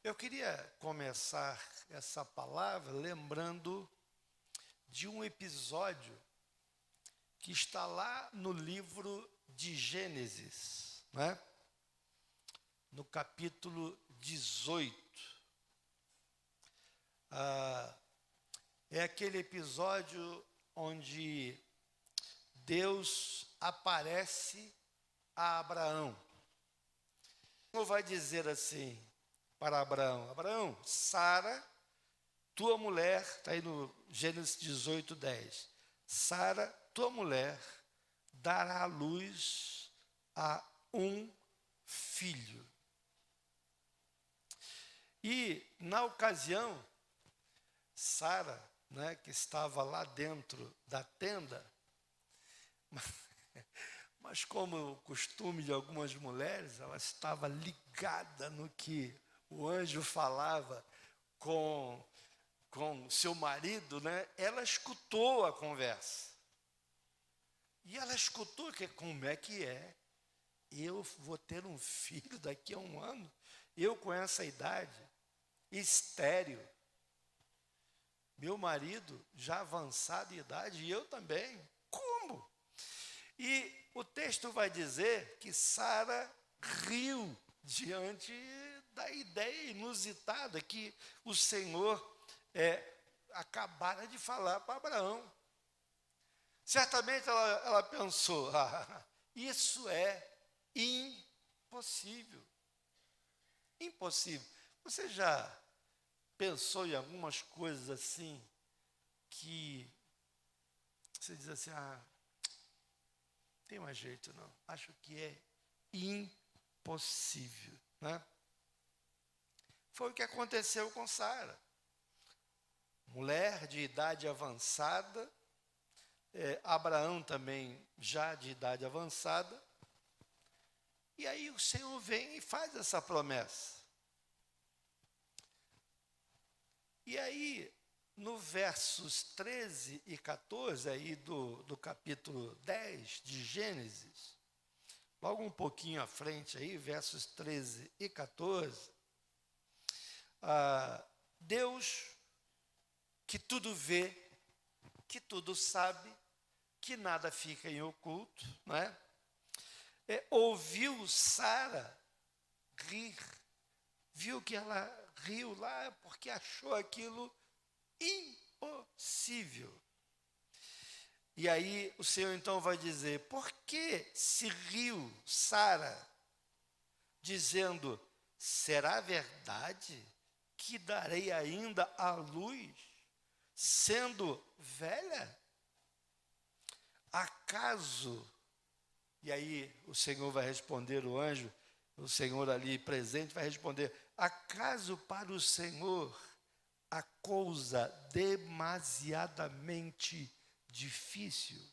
Eu queria começar essa palavra lembrando de um episódio que está lá no livro de Gênesis, né? No capítulo 18. É aquele episódio onde Deus aparece a Abraão. Ele vai dizer assim para Abraão: Abraão, Sara, tua mulher, está aí no Gênesis 18, 10. Sara, tua mulher, dará à luz a um filho. E, na ocasião, Sara, né, que estava lá dentro da tenda, mas como o costume de algumas mulheres, ela estava ligada no que o anjo falava com seu marido, né? Ela escutou a conversa. E ela escutou que como é que é? Eu vou ter um filho daqui a um ano, eu com essa idade, estéril, meu marido já avançado em idade, e eu também. Como? E o texto vai dizer que Sara riu diante da ideia inusitada que o Senhor acabara de falar para Abraão. Certamente ela pensou, isso é impossível. Impossível. Você já pensou em algumas coisas assim que você diz assim, não tem mais jeito não, acho que é impossível, né? Foi o que aconteceu com Sara, mulher de idade avançada, Abraão também já de idade avançada, e aí o Senhor vem e faz essa promessa. E aí, no versos 13 e 14, aí do capítulo 10 de Gênesis, logo um pouquinho à frente aí, versos 13 e 14, Deus, que tudo vê, que tudo sabe, que nada fica em oculto, né? Ouviu Sara rir, viu que ela riu lá porque achou aquilo impossível. E aí o Senhor então vai dizer, por que se riu Sara, dizendo, será verdade que darei ainda à luz, sendo velha? Acaso, e aí o Senhor vai responder, o anjo, o Senhor ali presente vai responder, acaso para o Senhor a coisa demasiadamente difícil?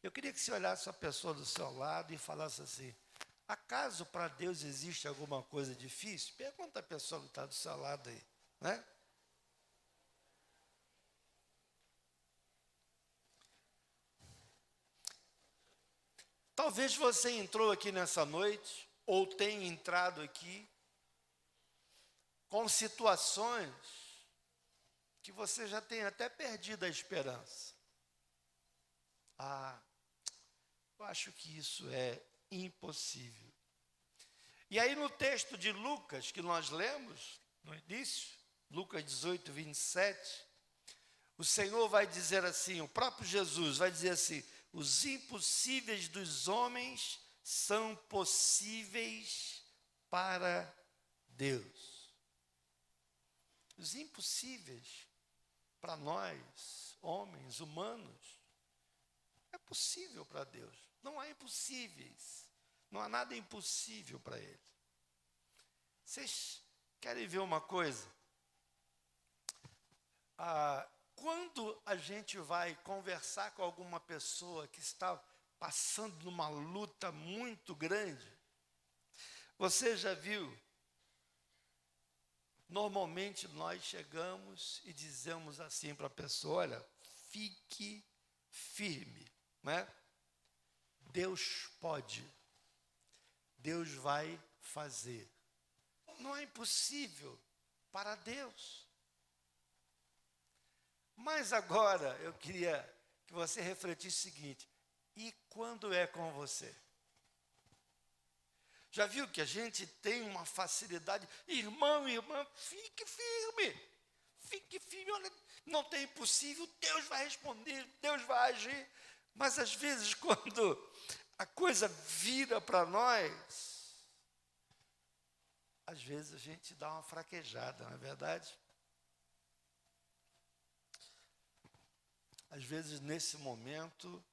Eu queria que você olhasse a pessoa do seu lado e falasse assim, acaso para Deus existe alguma coisa difícil? Pergunta a pessoa que está do seu lado aí, né? Talvez você entrou aqui nessa noite, ou tenha entrado aqui, com situações que você já tem até perdido a esperança. Eu acho que isso é impossível. E aí no texto de Lucas, que nós lemos no início, Lucas 18, 27, o Senhor vai dizer assim, o próprio Jesus vai dizer assim, os impossíveis dos homens são possíveis para Deus. Os impossíveis para nós, homens, humanos, é possível para Deus. Não há impossíveis. Não há nada impossível para Ele. Vocês querem ver uma coisa? Quando a gente vai conversar com alguma pessoa que está passando numa luta muito grande, você já viu? Normalmente nós chegamos e dizemos assim para a pessoa, olha, fique firme, né? Deus pode, Deus vai fazer. não é impossível para Deus. Mas agora eu queria que você refletisse o seguinte: e quando é com você? Já viu que a gente tem uma facilidade? Irmão, irmã, fique firme, olha, não tem impossível, Deus vai responder, Deus vai agir. Mas às vezes quando a coisa vira para nós, às vezes a gente dá uma fraquejada, não é verdade? Às vezes nesse momento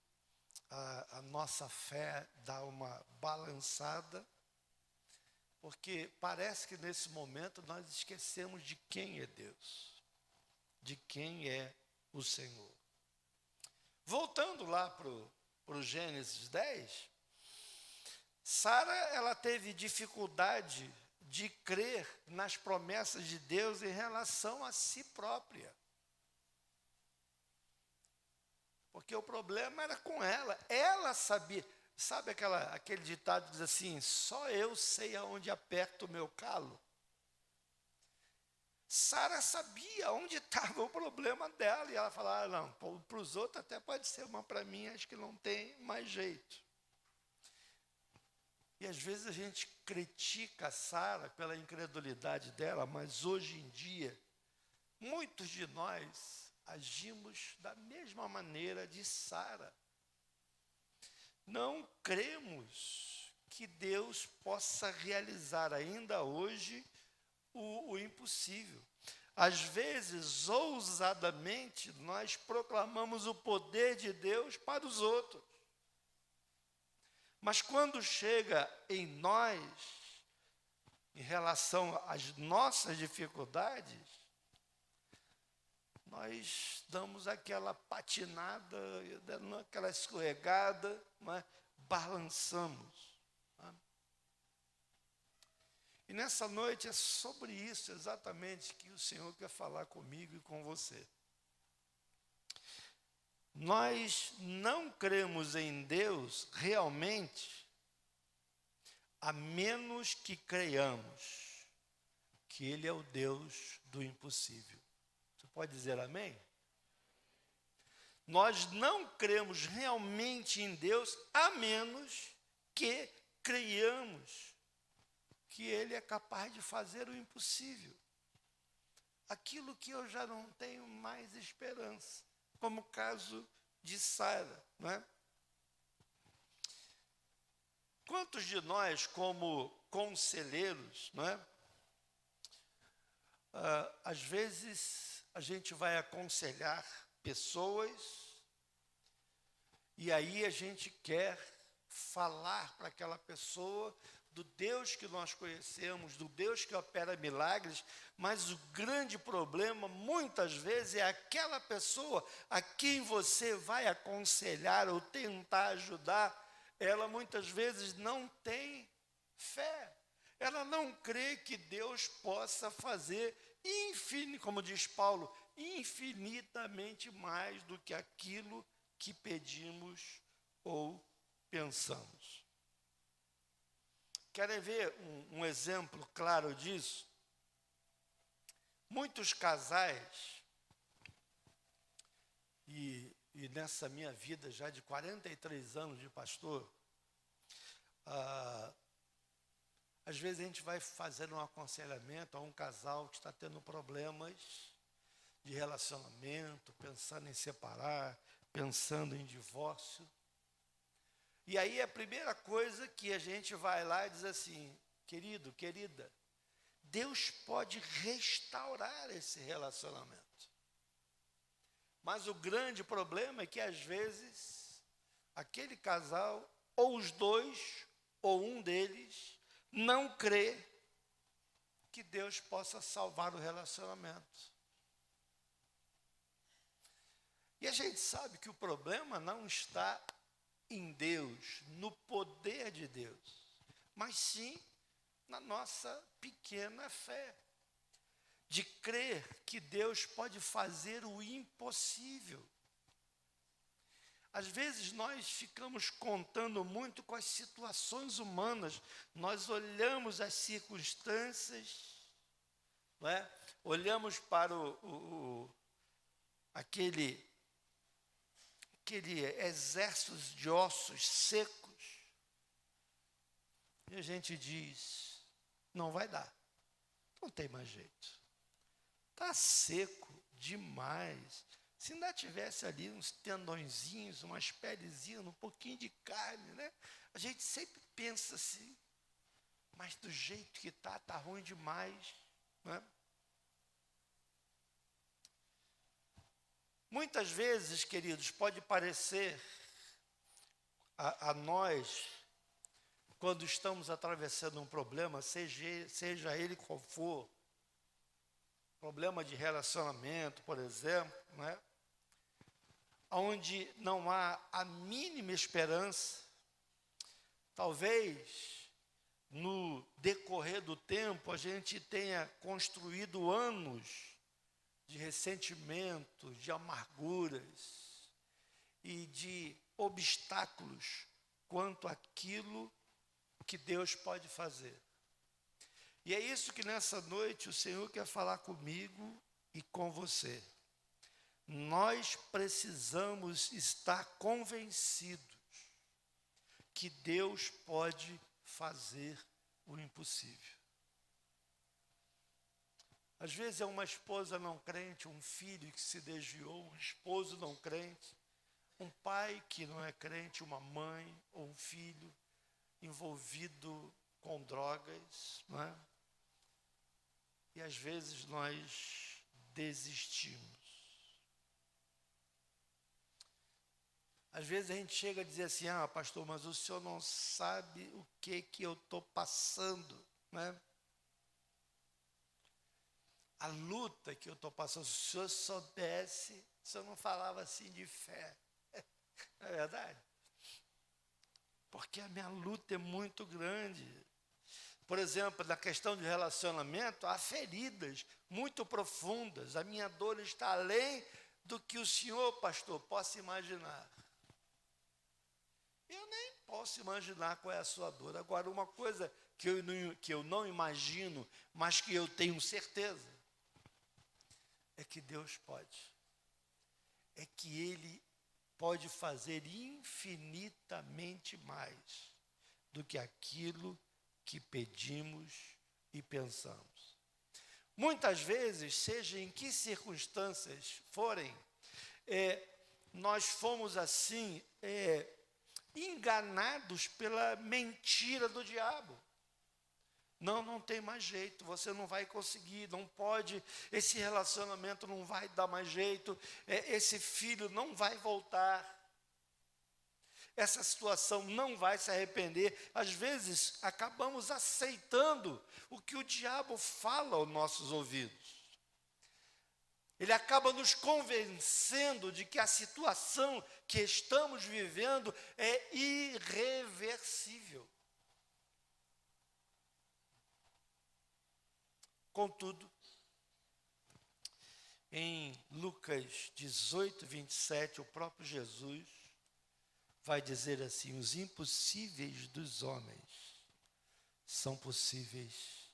a nossa fé dá uma balançada, porque parece que nesse momento nós esquecemos de quem é Deus, de quem é o Senhor. Voltando lá para o Gênesis 10, Sara, ela teve dificuldade de crer nas promessas de Deus em relação a si própria. Porque o problema era com ela. Ela sabia. Sabe aquele ditado que diz assim: só eu sei aonde aperto o meu calo? Sara sabia onde estava o problema dela. E ela falava: não, para os outros até pode ser, mas para mim acho que não tem mais jeito. E às vezes a gente critica a Sara pela incredulidade dela, mas hoje em dia, muitos de nós agimos da mesma maneira de Sara. Não cremos que Deus possa realizar ainda hoje o impossível. Às vezes, ousadamente, nós proclamamos o poder de Deus para os outros. Mas quando chega em nós, em relação às nossas dificuldades, nós damos aquela patinada, aquela escorregada, mas balançamos. Né? E nessa noite é sobre isso exatamente que o Senhor quer falar comigo e com você. Nós não cremos em Deus realmente, a menos que creiamos que Ele é o Deus do impossível. Você pode dizer amém? Nós não cremos realmente em Deus, a menos que creiamos que Ele é capaz de fazer o impossível. Aquilo que eu já não tenho mais esperança, como o caso de Sara, não é? Quantos de nós, como conselheiros, não é? Às vezes a gente vai aconselhar pessoas e aí a gente quer falar para aquela pessoa do Deus que nós conhecemos, do Deus que opera milagres, mas o grande problema, muitas vezes, é aquela pessoa a quem você vai aconselhar ou tentar ajudar, ela muitas vezes não tem fé. Ela não crê que Deus possa fazer, como diz Paulo, infinitamente mais do que aquilo que pedimos ou pensamos. Querem ver um exemplo claro disso? Muitos casais, e nessa minha vida já de 43 anos de pastor, às vezes a gente vai fazer um aconselhamento a um casal que está tendo problemas de relacionamento, pensando em separar, pensando em divórcio. E aí a primeira coisa que a gente vai lá e diz assim: querido, querida, Deus pode restaurar esse relacionamento. Mas o grande problema é que às vezes aquele casal, ou os dois, ou um deles, não crê que Deus possa salvar o relacionamento. E a gente sabe que o problema não está em Deus, no poder de Deus, mas sim na nossa pequena fé, de crer que Deus pode fazer o impossível. Às vezes nós ficamos contando muito com as situações humanas, nós olhamos as circunstâncias, não é? Olhamos para aquele exército de ossos secos, e a gente diz, não vai dar, não tem mais jeito, está seco demais. Se ainda tivesse ali uns tendõezinhos, umas pelezinhas, um pouquinho de carne, né? A gente sempre pensa assim, mas do jeito que está ruim demais, né? Muitas vezes, queridos, pode parecer a nós, quando estamos atravessando um problema, seja ele qual for, problema de relacionamento, por exemplo, né? Onde não há a mínima esperança, talvez no decorrer do tempo a gente tenha construído anos de ressentimento, de amarguras e de obstáculos quanto àquilo que Deus pode fazer. E é isso que nessa noite o Senhor quer falar comigo e com você. Nós precisamos estar convencidos que Deus pode fazer o impossível. Às vezes é uma esposa não crente, um filho que se desviou, um esposo não crente, um pai que não é crente, uma mãe ou um filho envolvido com drogas, não é? E às vezes nós desistimos. Às vezes a gente chega a dizer assim, pastor, mas o senhor não sabe o que eu estou passando, né? A luta que eu estou passando, se o senhor soubesse, o senhor não falava assim de fé. Não é verdade? Porque a minha luta é muito grande. Por exemplo, na questão de relacionamento, há feridas muito profundas. A minha dor está além do que o senhor, pastor, possa imaginar. Eu nem posso imaginar qual é a sua dor. Agora, uma coisa que eu não imagino, mas que eu tenho certeza, é que Deus pode. É que Ele pode fazer infinitamente mais do que aquilo que pedimos e pensamos. Muitas vezes, seja em que circunstâncias forem, nós fomos assim, enganados pela mentira do diabo. Não tem mais jeito, você não vai conseguir, não pode, esse relacionamento não vai dar mais jeito, esse filho não vai voltar, essa situação não vai se arrepender. Às vezes, acabamos aceitando o que o diabo fala aos nossos ouvidos. Ele acaba nos convencendo de que a situação que estamos vivendo é irreversível. Contudo, em Lucas 18, 27, o próprio Jesus vai dizer assim: os impossíveis dos homens são possíveis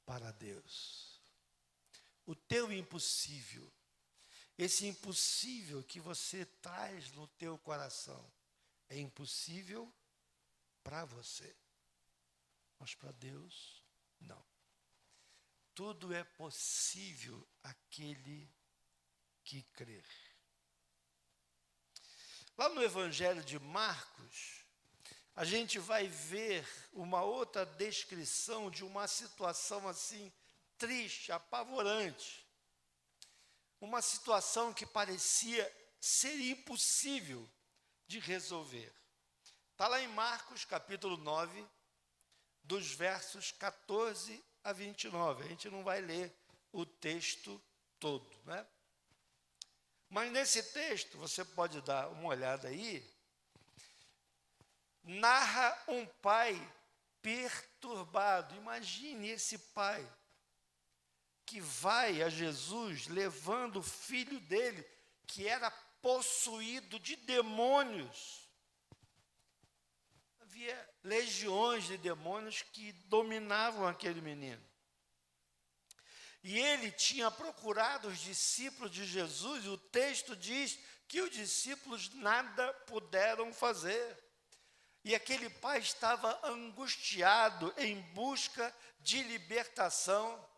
para Deus. O teu impossível, esse impossível que você traz no teu coração, é impossível para você, mas para Deus, não. Tudo é possível àquele que crer. Lá no Evangelho de Marcos, a gente vai ver uma outra descrição de uma situação assim, triste, apavorante. Uma situação que parecia ser impossível de resolver. Está lá em Marcos, capítulo 9, dos versos 14 a 29. A gente não vai ler o texto todo, né? Mas nesse texto, você pode dar uma olhada aí, narra um pai perturbado. Imagine esse pai que vai a Jesus levando o filho dele, que era possuído de demônios. Havia legiões de demônios que dominavam aquele menino. E ele tinha procurado os discípulos de Jesus, e o texto diz que os discípulos nada puderam fazer. E aquele pai estava angustiado em busca de libertação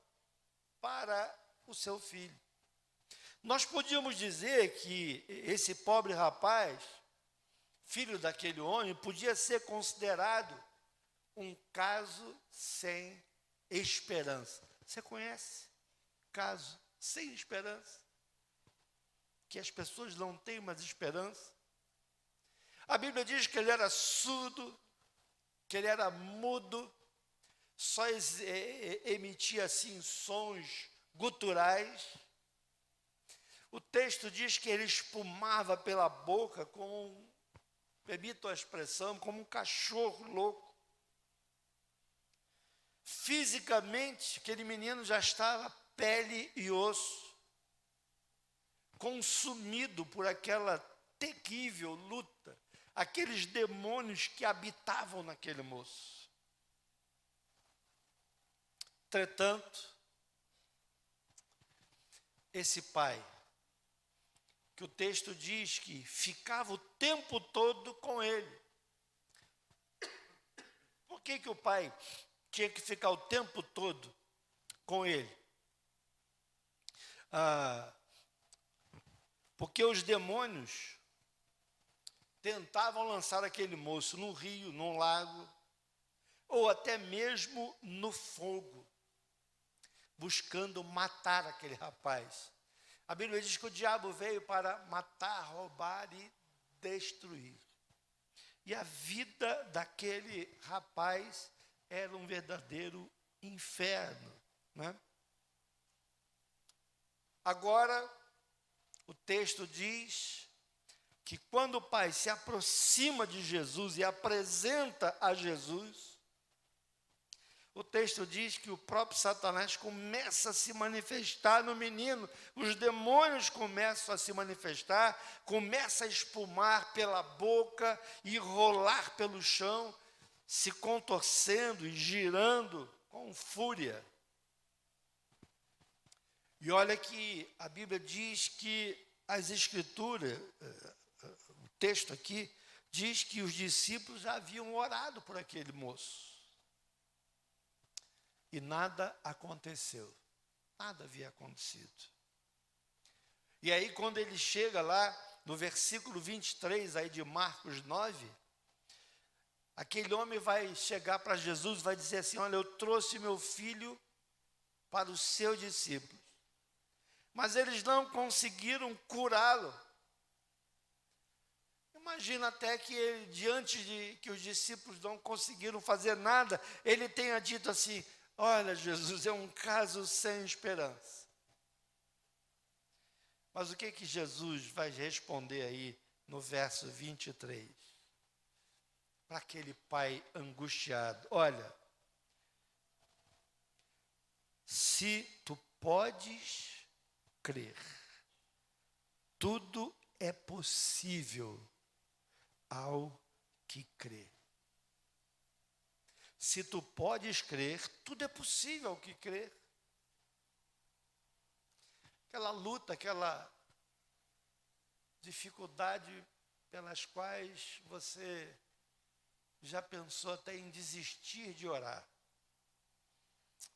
para o seu filho. Nós podíamos dizer que esse pobre rapaz, filho daquele homem, podia ser considerado um caso sem esperança. Você conhece caso sem esperança? Que as pessoas não têm mais esperança? A Bíblia diz que ele era surdo, que ele era mudo, só emitia assim sons guturais. O texto diz que ele espumava pela boca como, permito a expressão, como um cachorro louco. Fisicamente, aquele menino já estava pele e osso, consumido por aquela terrível luta, aqueles demônios que habitavam naquele moço. Entretanto, esse pai, que o texto diz que ficava o tempo todo com ele. Por que o pai tinha que ficar o tempo todo com ele? Porque os demônios tentavam lançar aquele moço no rio, num lago, ou até mesmo no fogo, buscando matar aquele rapaz. A Bíblia diz que o diabo veio para matar, roubar e destruir. E a vida daquele rapaz era um verdadeiro inferno, né? Agora, o texto diz que quando o pai se aproxima de Jesus e apresenta a Jesus, o texto diz que o próprio Satanás começa a se manifestar no menino, os demônios começam a se manifestar, começa a espumar pela boca e rolar pelo chão, se contorcendo e girando com fúria. E olha que a Bíblia diz que as Escrituras, o texto aqui, diz que os discípulos já haviam orado por aquele moço. E nada aconteceu, nada havia acontecido. E aí quando ele chega lá, no versículo 23 aí de Marcos 9, aquele homem vai chegar para Jesus, vai dizer assim: olha, eu trouxe meu filho para os seus discípulos, mas eles não conseguiram curá-lo. Imagina até que ele, diante de que os discípulos não conseguiram fazer nada, ele tenha dito assim: olha, Jesus, é um caso sem esperança. Mas o que Jesus vai responder aí no verso 23? Para aquele pai angustiado: olha, se tu podes crer, tudo é possível ao que crê. Se tu podes crer, tudo é possível ao que crer. Aquela luta, aquela dificuldade pelas quais você já pensou até em desistir de orar.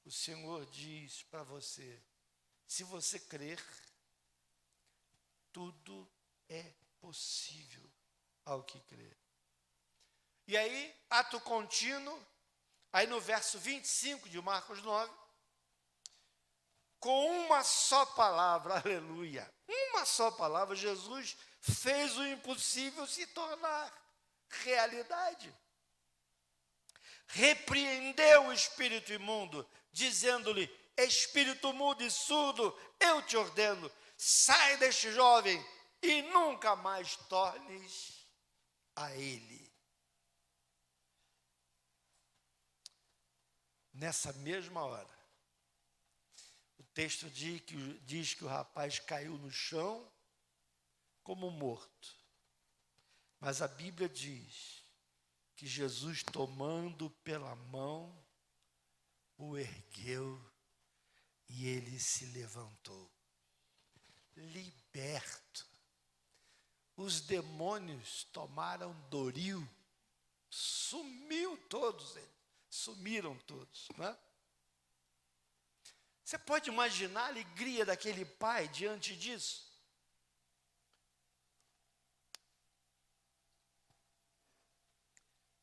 O Senhor diz para você: se você crer, tudo é possível ao que crer. E aí, ato contínuo, aí no verso 25 de Marcos 9, com uma só palavra, aleluia, uma só palavra, Jesus fez o impossível se tornar realidade. Repreendeu o espírito imundo, dizendo-lhe: espírito mudo e surdo, eu te ordeno, sai deste jovem e nunca mais tornes a ele. Nessa mesma hora, o texto diz que o rapaz caiu no chão, como morto. Mas a Bíblia diz que Jesus, tomando pela mão, o ergueu e ele se levantou, liberto. Os demônios tomaram Doril, sumiu todos eles, sumiram todos, né? Você pode imaginar a alegria daquele pai diante disso?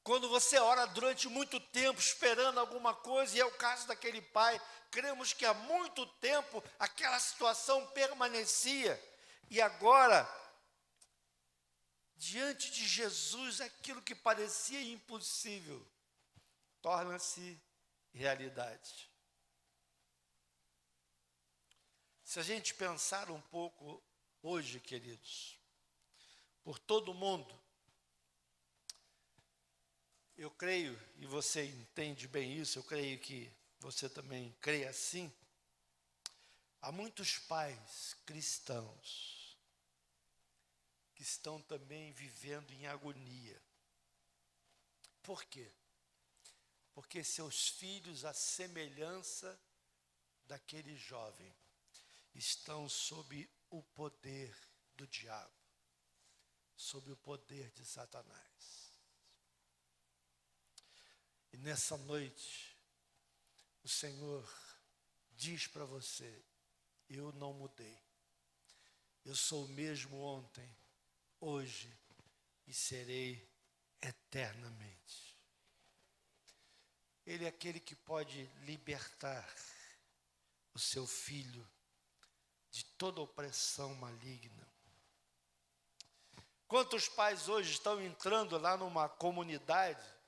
Quando você ora durante muito tempo esperando alguma coisa, e é o caso daquele pai, cremos que há muito tempo aquela situação permanecia, e agora, diante de Jesus, aquilo que parecia impossível, torna-se realidade. Se a gente pensar um pouco hoje, queridos, por todo mundo, eu creio, e você entende bem isso, eu creio que você também crê assim, há muitos pais cristãos que estão também vivendo em agonia. Por quê? Porque seus filhos, à semelhança daquele jovem, estão sob o poder do diabo, sob o poder de Satanás. E nessa noite, o Senhor diz para você: eu não mudei. Eu sou o mesmo ontem, hoje e serei eternamente. Ele é aquele que pode libertar o seu filho de toda opressão maligna. Quantos pais hoje estão entrando lá numa comunidade?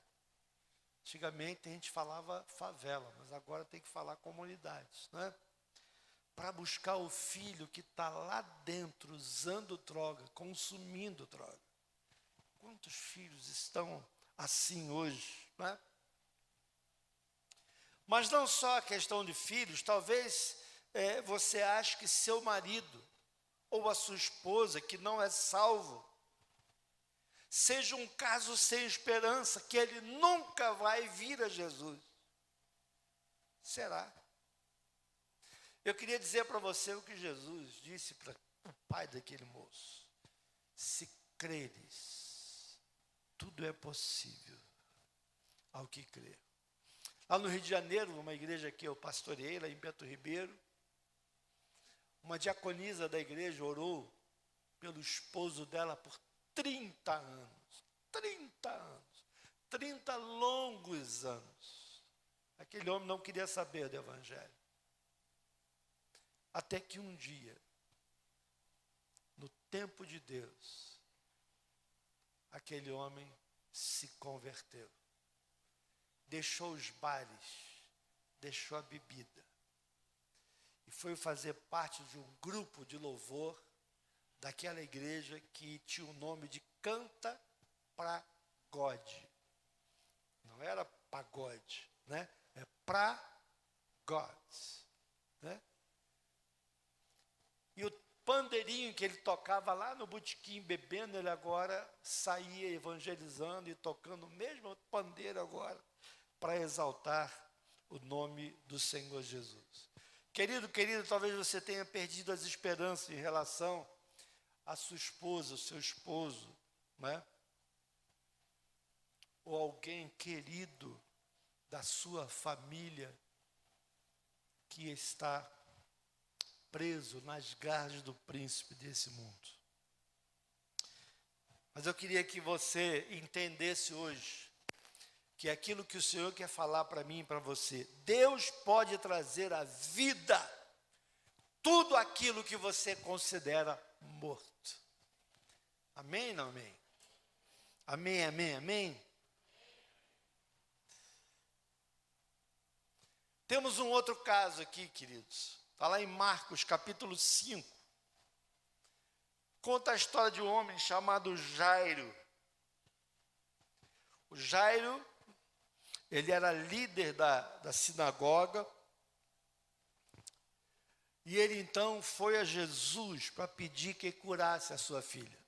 Antigamente a gente falava favela, mas agora tem que falar comunidades, né? Para buscar o filho que está lá dentro usando droga, consumindo droga. Quantos filhos estão assim hoje, né? Mas não só a questão de filhos, talvez você ache que seu marido ou a sua esposa que não é salvo, seja um caso sem esperança, que ele nunca vai vir a Jesus. Será? Eu queria dizer para você o que Jesus disse para o pai daquele moço: se creres, tudo é possível ao que crê. Lá no Rio de Janeiro, numa igreja que eu pastoreei, lá em Beto Ribeiro, uma diaconisa da igreja orou pelo esposo dela por 30 anos, 30 anos, 30 longos anos. Aquele homem não queria saber do evangelho. Até que um dia, no tempo de Deus, aquele homem se converteu. Deixou os bares, deixou a bebida e foi fazer parte de um grupo de louvor daquela igreja que tinha o nome de Canta pra God. Não era pagode, né? É pra God, né? E o pandeirinho que ele tocava lá no botequim bebendo, ele agora saía evangelizando e tocando o mesmo pandeiro agora para exaltar o nome do Senhor Jesus. Querido, talvez você tenha perdido as esperanças em relação a sua esposa, o seu esposo, né? Ou alguém querido da sua família que está preso nas garras do príncipe desse mundo. Mas eu queria que você entendesse hoje que aquilo que o Senhor quer falar para mim e para você, Deus pode trazer à vida tudo aquilo que você considera morto. Amém ou não amém? Amém, amém, amém? Temos um outro caso aqui, queridos. Está lá em Marcos, capítulo 5. Conta a história de um homem chamado Jairo. O Jairo, ele era líder da sinagoga. E ele então foi a Jesus para pedir que curasse a sua filha.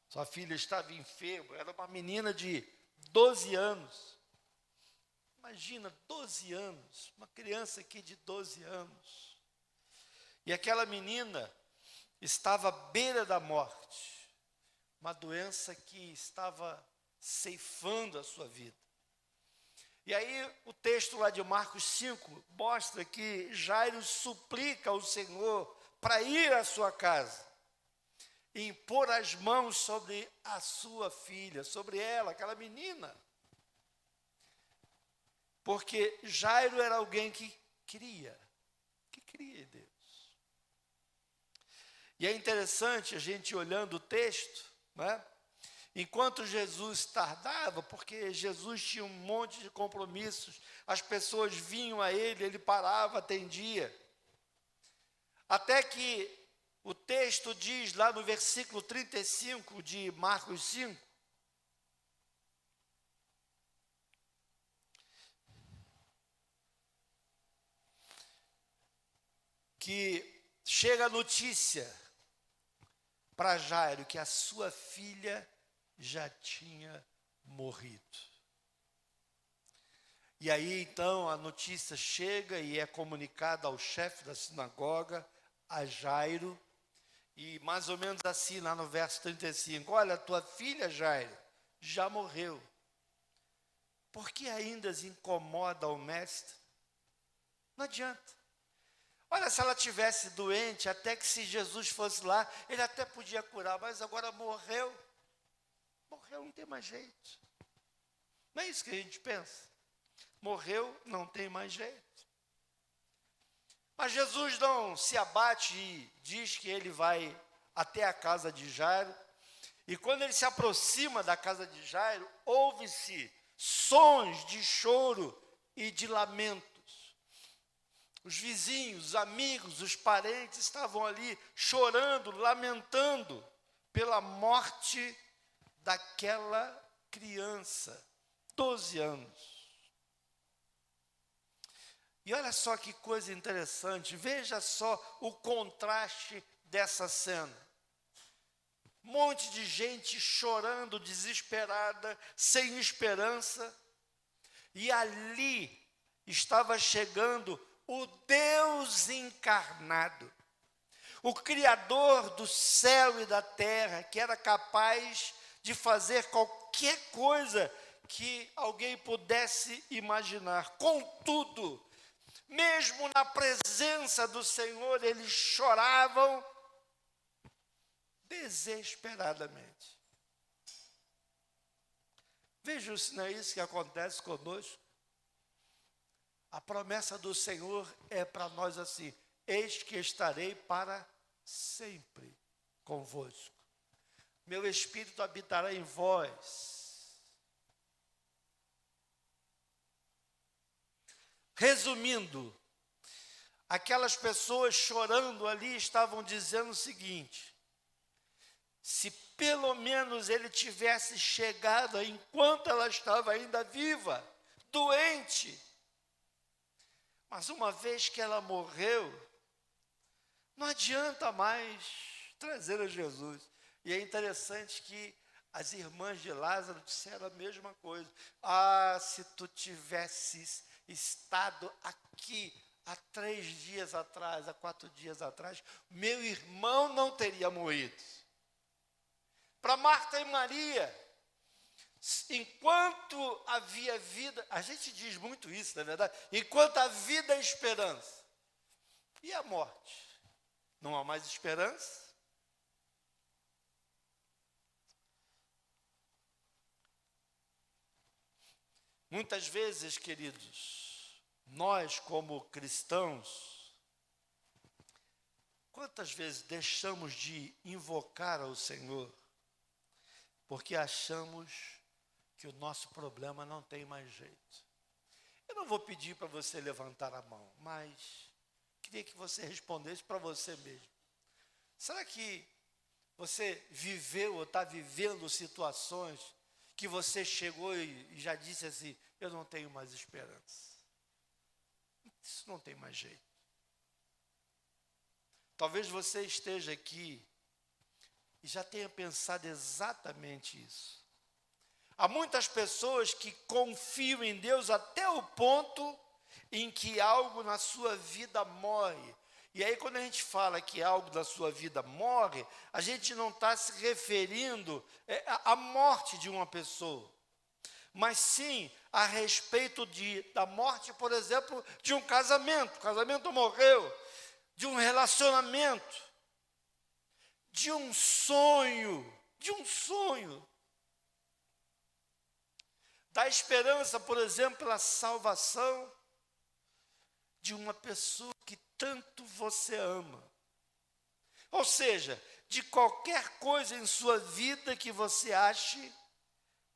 Sua filha estava enferma, era uma menina de 12 anos. Imagina, 12 anos, uma criança aqui de 12 anos. E aquela menina estava à beira da morte, uma doença que estava ceifando a sua vida. E aí o texto lá de Marcos 5 mostra que Jairo suplica ao Senhor para ir à sua casa e impor as mãos sobre a sua filha, sobre ela, aquela menina. Porque Jairo era alguém que cria em Deus. E é interessante a gente olhando o texto, né? Enquanto Jesus tardava, porque Jesus tinha um monte de compromissos, as pessoas vinham a ele, ele parava, atendia. Até que o texto diz lá no versículo 35 de Marcos 5, que chega a notícia para Jairo que a sua filha já tinha morrido. E aí então a notícia chega e é comunicada ao chefe da sinagoga, a Jairo, e mais ou menos assim lá no verso 35, olha, tua filha Jairo já morreu. Por que ainda incomoda o mestre? Não adianta. Olha, se ela tivesse doente, até que se Jesus fosse lá, ele até podia curar, mas agora morreu. Morreu, não tem mais jeito. Não é isso que a gente pensa. Morreu, não tem mais jeito. Mas Jesus não se abate e diz que ele vai até a casa de Jairo. E quando ele se aproxima da casa de Jairo, ouve-se sons de choro e de lamento. Os vizinhos, os amigos, os parentes estavam ali chorando, lamentando pela morte daquela criança, 12 anos. E olha só que coisa interessante, veja só o contraste dessa cena. Um monte de gente chorando, desesperada, sem esperança, e ali estava chegando o Deus encarnado, o Criador do céu e da terra, que era capaz de fazer qualquer coisa que alguém pudesse imaginar. Contudo, mesmo na presença do Senhor, eles choravam desesperadamente. Vejam se não é isso que acontece conosco. A promessa do Senhor é para nós assim: eis que estarei para sempre convosco. Meu Espírito habitará em vós. Resumindo, aquelas pessoas chorando ali estavam dizendo o seguinte: se pelo menos ele tivesse chegado enquanto ela estava ainda viva, doente. Mas uma vez que ela morreu, não adianta mais trazer a Jesus. E é interessante que as irmãs de Lázaro disseram a mesma coisa. Ah, se tu tivesses estado aqui há 3 dias atrás, há 4 dias atrás, meu irmão não teria morrido. Para Marta e Maria, enquanto havia vida, a gente diz muito isso, não é verdade? Enquanto a vida é esperança. E a morte? Não há mais esperança? Muitas vezes, queridos, nós como cristãos, quantas vezes deixamos de invocar ao Senhor, porque achamos que o nosso problema não tem mais jeito. Eu não vou pedir para você levantar a mão, mas queria que você respondesse para você mesmo. Será que você viveu ou está vivendo situações que você chegou e já disse assim: eu não tenho mais esperança? Isso não tem mais jeito. Talvez você esteja aqui e já tenha pensado exatamente isso. Há muitas pessoas que confiam em Deus até o ponto em que algo na sua vida morre. E aí, quando a gente fala que algo na sua vida morre, a gente não está se referindo à morte de uma pessoa, mas sim a respeito da morte, por exemplo, de um casamento. O casamento morreu, de um relacionamento, de um sonho, da esperança, por exemplo, pela salvação de uma pessoa que tanto você ama. Ou seja, de qualquer coisa em sua vida que você ache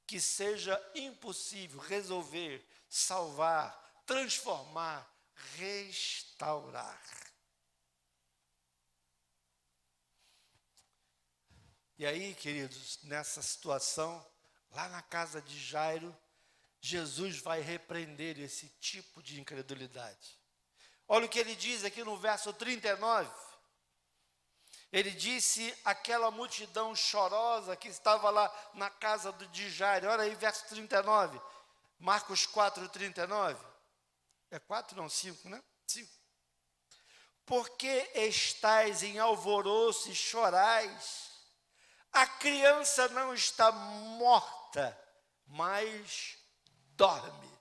que seja impossível resolver, salvar, transformar, restaurar. E aí, queridos, nessa situação, lá na casa de Jairo, Jesus vai repreender esse tipo de incredulidade. Olha o que ele diz aqui no verso 39. Ele disse àquela multidão chorosa que estava lá na casa de Jairo. Olha aí, verso 39. Marcos 4, 39. É 4, não, 5, né? 5. Por que estáis em alvoroço e chorais? A criança não está morta, mas dorme.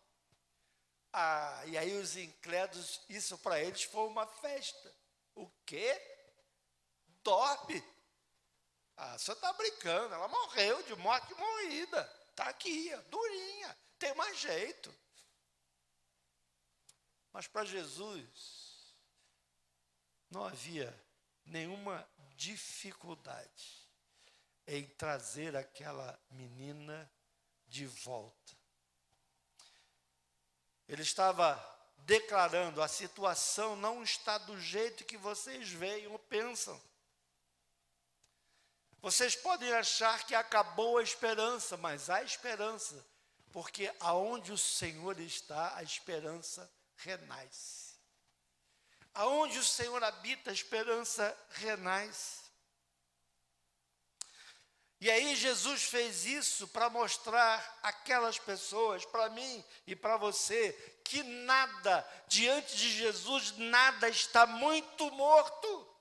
E aí os incrédulos, isso para eles foi uma festa. O quê? Dorme? Você está brincando, ela morreu de morte morrida. Está aqui, durinha, tem mais jeito. Mas para Jesus, não havia nenhuma dificuldade em trazer aquela menina de volta. Ele estava declarando: a situação não está do jeito que vocês veem ou pensam. Vocês podem achar que acabou a esperança, mas há esperança, porque aonde o Senhor está, a esperança renasce. Aonde o Senhor habita, a esperança renasce. E aí Jesus fez isso para mostrar àquelas pessoas, para mim e para você, que nada, diante de Jesus, nada está muito morto,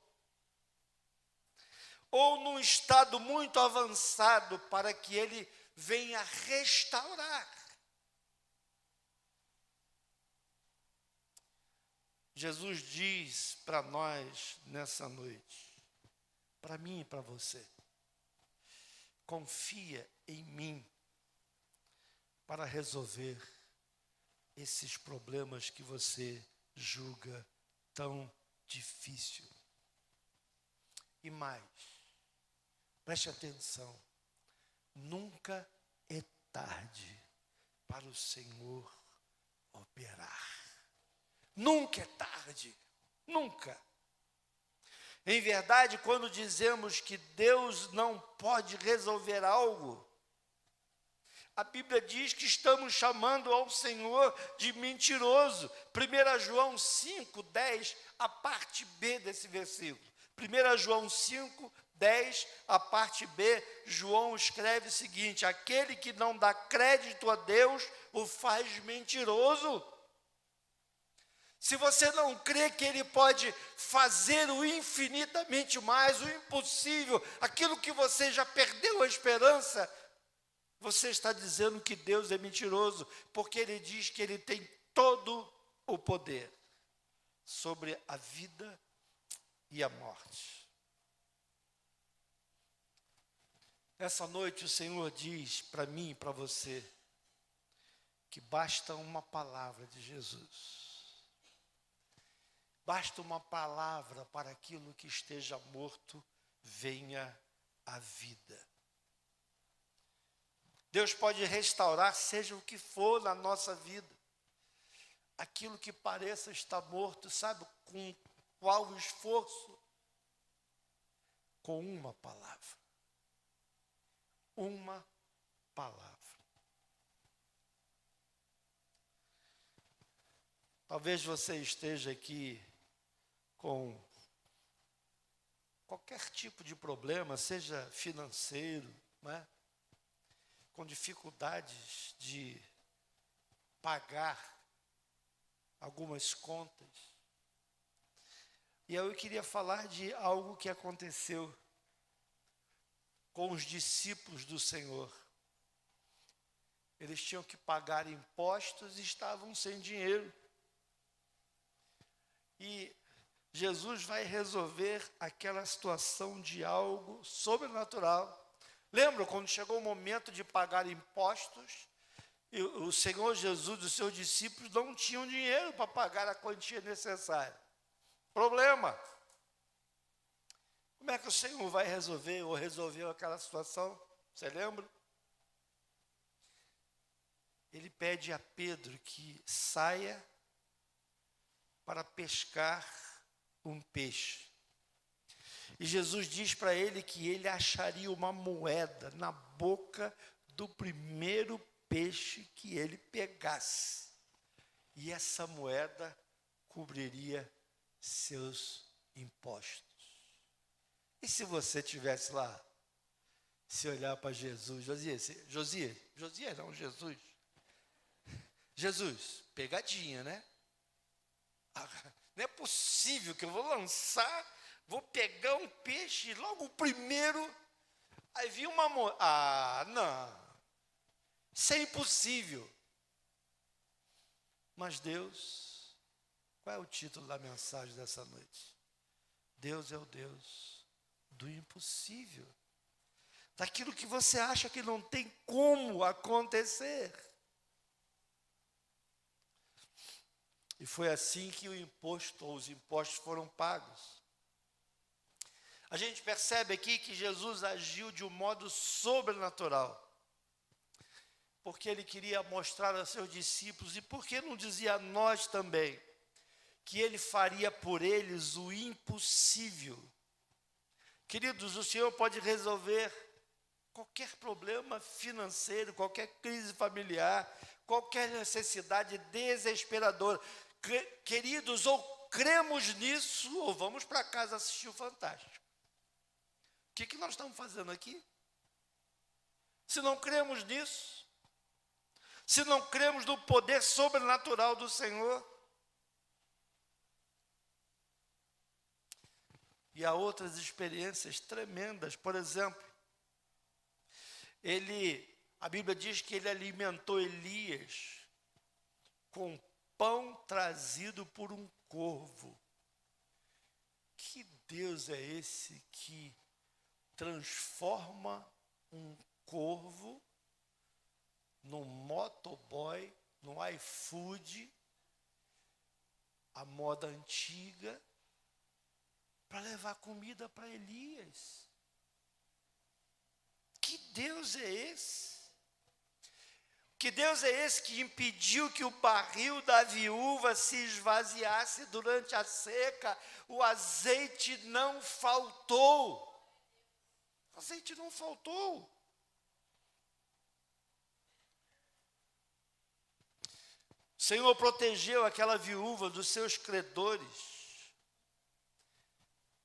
ou num estado muito avançado, para que Ele venha restaurar. Jesus diz para nós nessa noite, para mim e para você: confia em mim para resolver esses problemas que você julga tão difícil. E mais, preste atenção, nunca é tarde para o Senhor operar. Nunca é tarde, nunca. Em verdade, quando dizemos que Deus não pode resolver algo, a Bíblia diz que estamos chamando ao Senhor de mentiroso. 1 João 5, 10, a parte B desse versículo. 1 João 5, 10, a parte B, João escreve o seguinte: aquele que não dá crédito a Deus, o faz mentiroso. Se você não crê que Ele pode fazer o infinitamente mais, o impossível, aquilo que você já perdeu a esperança, você está dizendo que Deus é mentiroso, porque Ele diz que Ele tem todo o poder sobre a vida e a morte. Essa noite o Senhor diz para mim e para você que basta uma palavra de Jesus. Basta uma palavra para aquilo que esteja morto, venha à vida. Deus pode restaurar, seja o que for na nossa vida. Aquilo que pareça estar morto, sabe com qual esforço? Com uma palavra. Uma palavra. Talvez você esteja aqui com qualquer tipo de problema, seja financeiro, né? Com dificuldades de pagar algumas contas. E aí eu queria falar de algo que aconteceu com os discípulos do Senhor. Eles tinham que pagar impostos e estavam sem dinheiro. E Jesus vai resolver aquela situação de algo sobrenatural. Lembra quando chegou o momento de pagar impostos? E o Senhor Jesus e os seus discípulos não tinham dinheiro para pagar a quantia necessária. Problema. Como é que o Senhor vai resolver ou resolveu aquela situação? Você lembra? Ele pede a Pedro que saia para pescar um peixe. E Jesus diz para ele que ele acharia uma moeda na boca do primeiro peixe que ele pegasse. E essa moeda cobriria seus impostos. E se você estivesse lá, se olhar para Jesus, Jesus, pegadinha, né? Não é possível que eu vou lançar, vou pegar um peixe, e logo o primeiro, aí vi uma moeda. Ah, não. Isso é impossível. Mas Deus, qual é o título da mensagem dessa noite? Deus é o Deus do impossível. Daquilo que você acha que não tem como acontecer. E foi assim que o imposto, ou os impostos foram pagos. A gente percebe aqui que Jesus agiu de um modo sobrenatural. Porque ele queria mostrar aos seus discípulos, e por que não dizia a nós também, que ele faria por eles o impossível. Queridos, o Senhor pode resolver qualquer problema financeiro, qualquer crise familiar, qualquer necessidade desesperadora. Queridos, ou cremos nisso, ou vamos para casa assistir o Fantástico. O que nós estamos fazendo aqui? Se não cremos nisso, se não cremos no poder sobrenatural do Senhor. E há outras experiências tremendas. Por exemplo, a Bíblia diz que ele alimentou Elias com pão trazido por um corvo. Que Deus é esse que transforma um corvo num motoboy, num iFood, a moda antiga, para levar comida para Elias? Que Deus é esse? Que Deus é esse que impediu que o barril da viúva se esvaziasse durante a seca? O azeite não faltou. O azeite não faltou. O Senhor protegeu aquela viúva dos seus credores.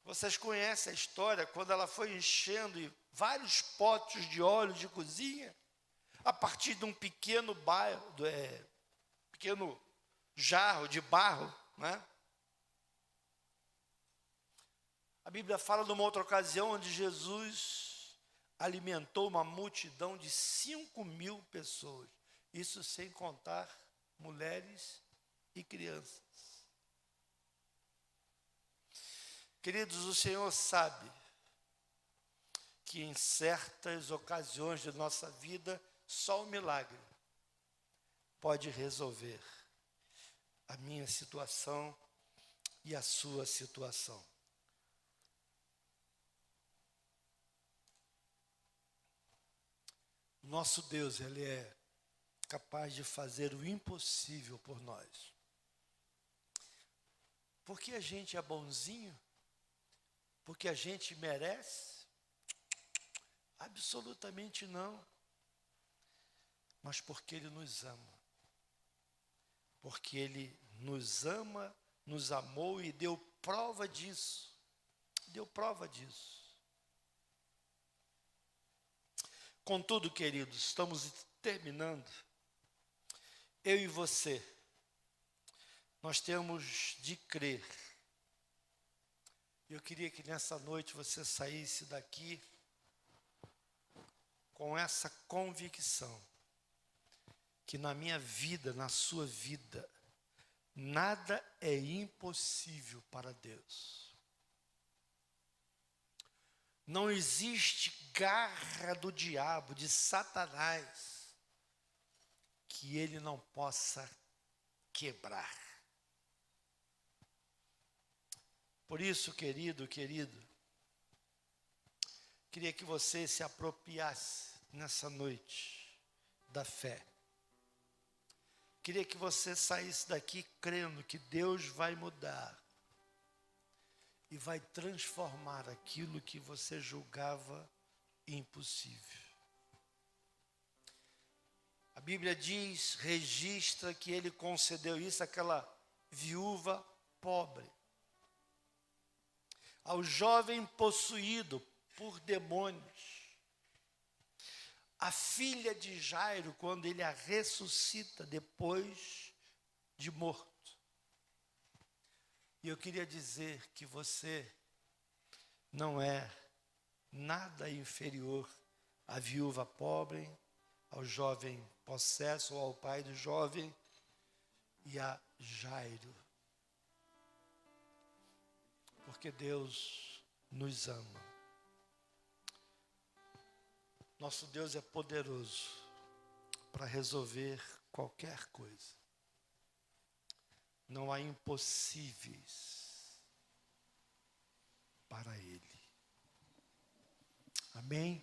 Vocês conhecem a história, quando ela foi enchendo vários potes de óleo de cozinha, a partir de um pequeno pequeno jarro de barro, né? A Bíblia fala de uma outra ocasião onde Jesus alimentou uma multidão de 5.000 pessoas. Isso sem contar mulheres e crianças. Queridos, o Senhor sabe que em certas ocasiões de nossa vida, só o milagre pode resolver a minha situação e a sua situação. Nosso Deus, Ele é capaz de fazer o impossível por nós. Porque a gente é bonzinho? Porque a gente merece? Absolutamente não. Mas porque Ele nos ama. Porque Ele nos ama, nos amou e deu prova disso. deu prova disso. Contudo, queridos, estamos terminando. Eu e você, nós temos de crer. Eu queria que nessa noite você saísse daqui com essa convicção, que na minha vida, na sua vida, nada é impossível para Deus. Não existe garra do diabo, de Satanás, que ele não possa quebrar. Por isso, querido, queria que você se apropriasse nessa noite da fé. Queria que você saísse daqui crendo que Deus vai mudar e vai transformar aquilo que você julgava impossível. A Bíblia diz, registra que ele concedeu isso àquela viúva pobre, ao jovem possuído por demônios, a filha de Jairo, quando ele a ressuscita depois de morto. E eu queria dizer que você não é nada inferior à viúva pobre, ao jovem possesso, ou ao pai do jovem, e a Jairo. Porque Deus nos ama. Nosso Deus é poderoso para resolver qualquer coisa. Não há impossíveis para Ele. Amém?